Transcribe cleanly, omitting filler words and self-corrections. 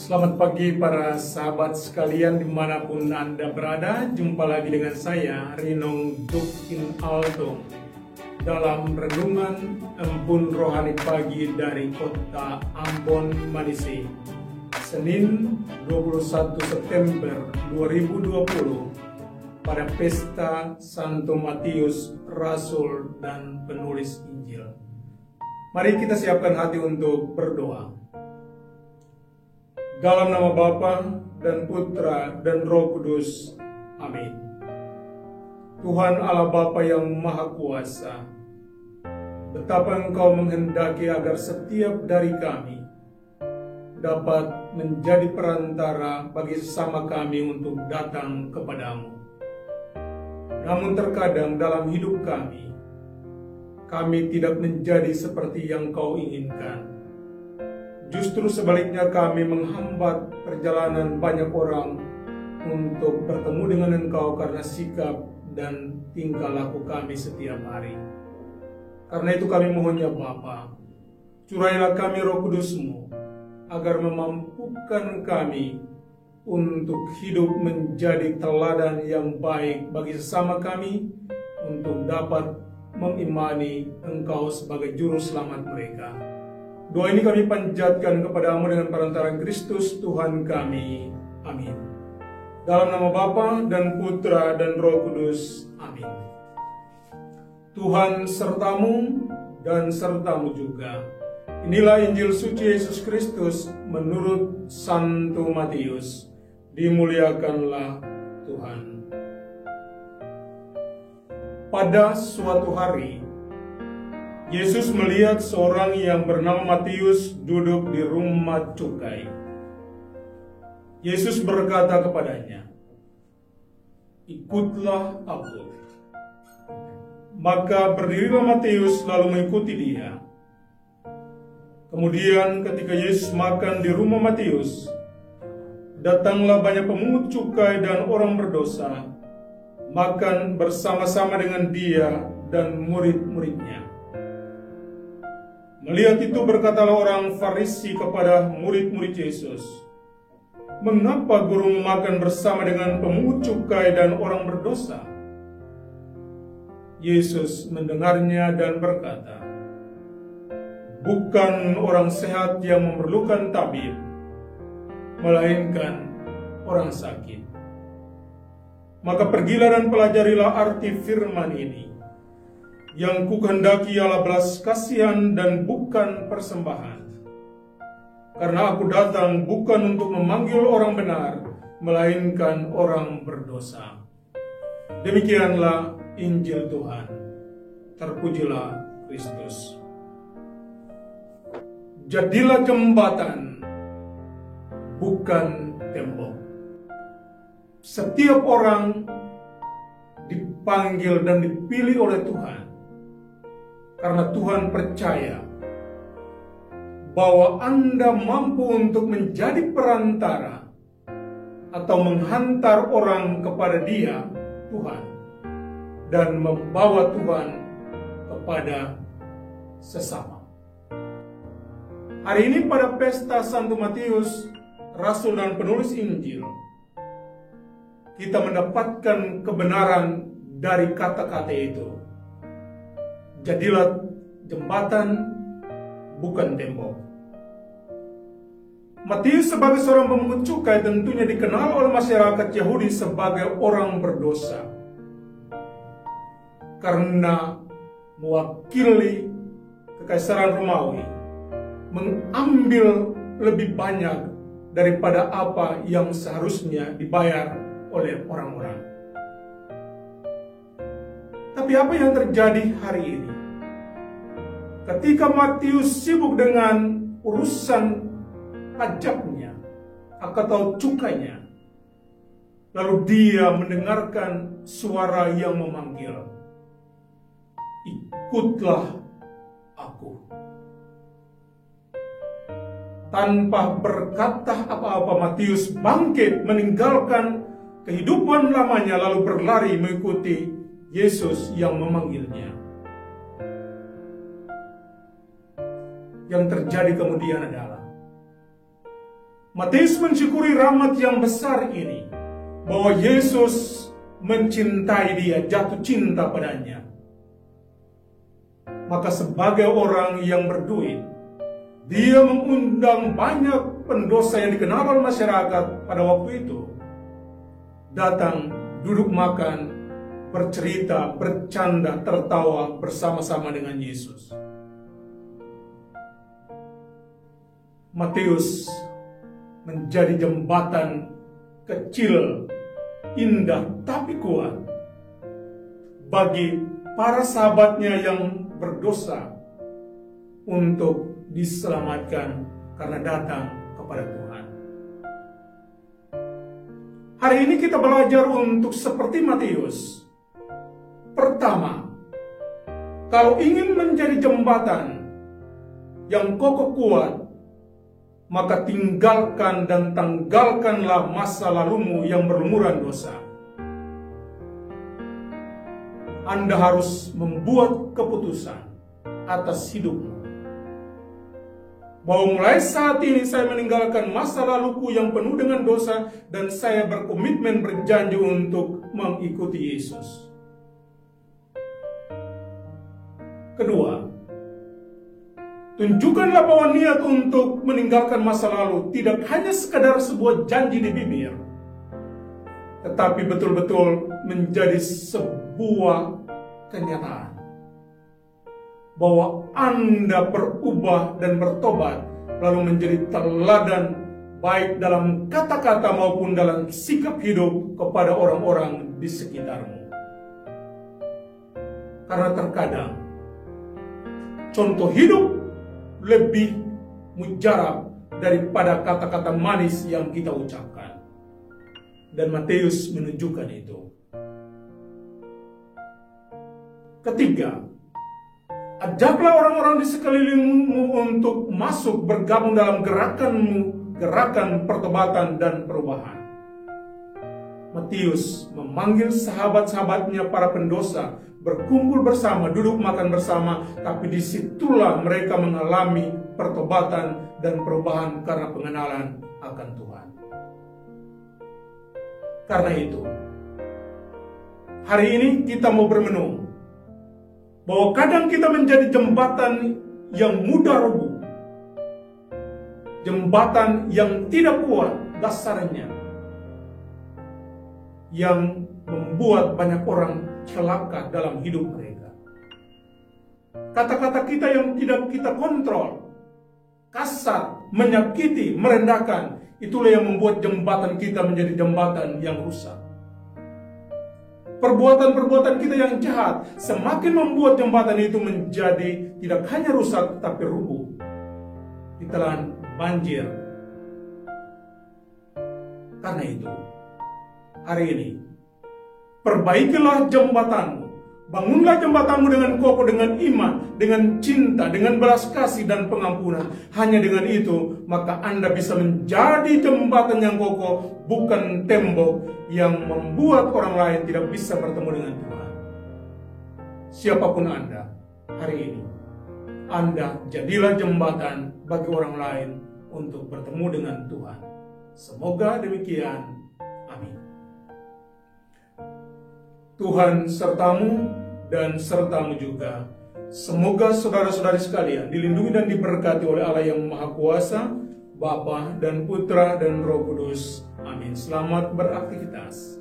Selamat pagi para sahabat sekalian dimanapun Anda berada. Jumpa lagi dengan saya, Rinong Dukin Aldo, dalam Renungan Embun Rohani Pagi dari Kota Ambon, Manise, Senin 21 September 2020, pada Pesta Santo Matius, Rasul dan Penulis Injil. Mari kita siapkan hati untuk berdoa. Dalam nama Bapa dan Putra dan Roh Kudus. Amin. Tuhan Allah Bapa yang Maha Kuasa, betapa Engkau menghendaki agar setiap dari kami dapat menjadi perantara bagi sesama kami untuk datang kepadamu. Namun terkadang dalam hidup kami tidak menjadi seperti yang Kau inginkan. Justru sebaliknya kami menghambat perjalanan banyak orang untuk bertemu dengan Engkau karena sikap dan tingkah laku kami setiap hari. Karena itu kami mohon ya Bapa, curailah kami Roh Kudus-Mu agar memampukan kami untuk hidup menjadi teladan yang baik bagi sesama kami, untuk dapat mengimani Engkau sebagai juru selamat mereka. Doa ini kami panjatkan kepadamu dengan perantaraan Kristus Tuhan kami. Amin. Dalam nama Bapa dan Putra dan Roh Kudus. Amin. Tuhan sertamu dan sertamu juga. Inilah Injil suci Yesus Kristus menurut Santo Matius. Dimuliakanlah Tuhan. Pada suatu hari, Yesus melihat seorang yang bernama Matius duduk di rumah cukai. Yesus berkata kepadanya, "Ikutlah aku." Maka berdirilah Matius lalu mengikuti dia. Kemudian ketika Yesus makan di rumah Matius, datanglah banyak pemungut cukai dan orang berdosa, makan bersama-sama dengan dia dan murid-muridnya. Melihat itu berkatalah orang Farisi kepada murid-murid Yesus, "Mengapa guru makan bersama dengan pemungut cukai dan orang berdosa?" Yesus mendengarnya dan berkata, "Bukan orang sehat yang memerlukan tabib, melainkan orang sakit. Maka pergilah dan pelajarilah arti firman ini. Yang kukehendaki ialah belas kasihan dan bukan persembahan. Karena aku datang bukan untuk memanggil orang benar, melainkan orang berdosa." Demikianlah Injil Tuhan. Terpujilah Kristus. Jadilah jembatan, bukan tembok. Setiap orang dipanggil dan dipilih oleh Tuhan karena Tuhan percaya bahwa Anda mampu untuk menjadi perantara atau menghantar orang kepada Dia, Tuhan, dan membawa Tuhan kepada sesama. Hari ini pada Pesta Santo Matius, Rasul dan Penulis Injil, kita mendapatkan kebenaran dari kata-kata itu. Jadilah jembatan, bukan tembok. Matius sebagai seorang pemungut cukai tentunya dikenal oleh masyarakat Yahudi sebagai orang berdosa, karena mewakili Kekaisaran Romawi, mengambil lebih banyak daripada apa yang seharusnya dibayar oleh orang-orang. Tapi apa yang terjadi hari ini? Ketika Matius sibuk dengan urusan pajaknya atau cukainya, lalu dia mendengarkan suara yang memanggil, "Ikutlah aku." Tanpa berkata apa-apa, Matius bangkit meninggalkan kehidupan lamanya lalu berlari mengikuti Yesus yang memanggilnya. Yang terjadi kemudian adalah Matius mensyukuri rahmat yang besar ini, bahwa Yesus mencintai dia, jatuh cinta padanya. Maka sebagai orang yang berduit, dia mengundang banyak pendosa yang dikenal oleh masyarakat pada waktu itu, datang, duduk makan, bercerita, bercanda, tertawa bersama-sama dengan Yesus. Matius menjadi jembatan kecil, indah, tapi kuat bagi para sahabatnya yang berdosa untuk diselamatkan karena datang kepada Tuhan. Hari ini kita belajar untuk seperti Matius. Pertama, kalau ingin menjadi jembatan yang kokoh kuat, maka tinggalkan dan tanggalkanlah masa lalumu yang berlumuran dosa. Anda harus membuat keputusan atas hidupmu, bahwa mulai saat ini saya meninggalkan masa laluku yang penuh dengan dosa, dan saya berkomitmen berjanji untuk mengikuti Yesus. Kedua, tunjukkanlah bahwa niat untuk meninggalkan masa lalu tidak hanya sekadar sebuah janji di bibir, tetapi betul-betul menjadi sebuah kenyataan bahwa Anda berubah dan bertobat, lalu menjadi teladan baik dalam kata-kata maupun dalam sikap hidup kepada orang-orang di sekitarmu. Karena terkadang contoh hidup lebih mujarab daripada kata-kata manis yang kita ucapkan. Dan Matius menunjukkan itu. Ketiga, ajaklah orang-orang di sekelilingmu untuk masuk bergabung dalam gerakanmu, gerakan pertobatan dan perubahan. Matius memanggil sahabat-sahabatnya para pendosa berkumpul bersama, duduk makan bersama, tapi disitulah mereka mengalami pertobatan dan perubahan karena pengenalan akan Tuhan. Karena itu, hari ini kita mau bermenung bahwa kadang kita menjadi jembatan yang mudah rubuh, jembatan yang tidak kuat dasarnya, yang membuat banyak orang celaka dalam hidup mereka. Kata-kata kita yang tidak kita kontrol, kasar, menyakiti, merendahkan, itulah yang membuat jembatan kita menjadi jembatan yang rusak. Perbuatan-perbuatan kita yang jahat semakin membuat jembatan itu menjadi tidak hanya rusak, tapi rubuh, ditelan banjir. Karena itu, hari ini, perbaikilah jembatanmu. Bangunlah jembatanmu dengan kokoh, dengan iman, dengan cinta, dengan belas kasih dan pengampunan. Hanya dengan itu, maka Anda bisa menjadi jembatan yang kokoh, bukan tembok yang membuat orang lain tidak bisa bertemu dengan Tuhan. Siapapun Anda, hari ini, Anda jadilah jembatan bagi orang lain untuk bertemu dengan Tuhan. Semoga demikian. Amin. Tuhan sertamu dan sertamu juga. Semoga saudara-saudari sekalian dilindungi dan diberkati oleh Allah yang Maha Kuasa, Bapa dan Putra dan Roh Kudus. Amin. Selamat beraktivitas.